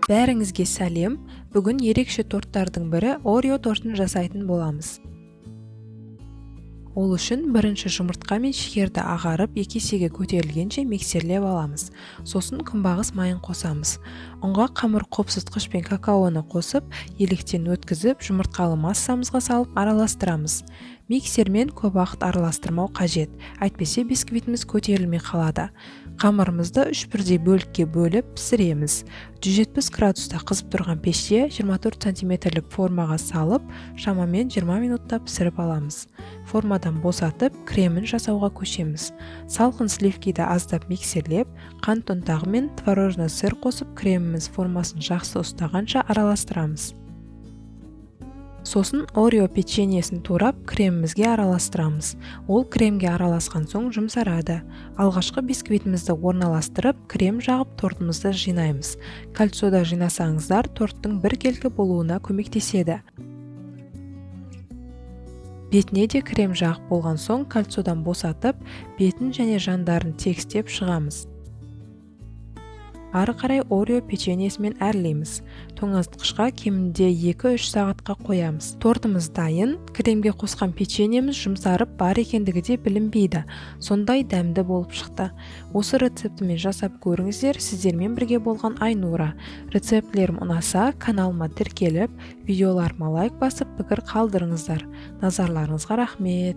Бәріңізге сәлем. Бүгін ерекше торттардың бірі Орео тортын жасайтын боламыз. Ол үшін бірінші жұмыртқа мен шекерді ағарып 2 есеге көтерілгенше миксерлеп аламыз. Сосын күнбағыс майын қосамыз. Ұнға қамыр қопсытқыш пен какаоны қосып, електен өткізіп, жұмыртқалы массамызға салып араластырамыз. Миксермен көп уақыт араластырмау қажет, әйтпесе бисквитіміз көтерілмей қалады. Қамырымызды 3 бірдей бөлікке бөліп пісіреміз. 170 градуста қызып тұрған пеште 24 сантиметрлік формаға салып, шамамен 20 минутта пісіріп аламыз. Формадан босатып, кремін жасауға көшеміз. Салқын сливкиді аздап миксерлеп, қант ұнтағы мен творожный сыр қосып, креміміз формасын жақсы ұстағанша араластырамыз. Сосын Орео печеньесін турап, кремімізге араластырамыз. Ол кремге араласқан соң жұмсарады. Алғашқы бисквитімізді орналастырып, крем жағып, тортымызды жинаймыз. Кальцода жинасаңыздар, торттың біркелкі болуына көмектеседі. Бетіне де крем жағып болған соң, кальцодан босатып, бетін және жандарын тегістеп шығамыз. Ары қарай Орео печеньесімен әрлейміз. Тоңазытқышқа кемінде 2-3 сағатқа қоямыз. Тортымыз дайын, кремге қосқан печеньеміз жұмсарып бар екендігі де білінбейді. Сондай дәмді болып шықты. Осы рецептімен жасап көріңіздер, сіздермен бірге болған Айнура. Рецептлерім ұнаса, каналыма тіркеліп, видеоларыма лайк басып, пікір қалдырыңыздар. Назарларыңызға рахмет.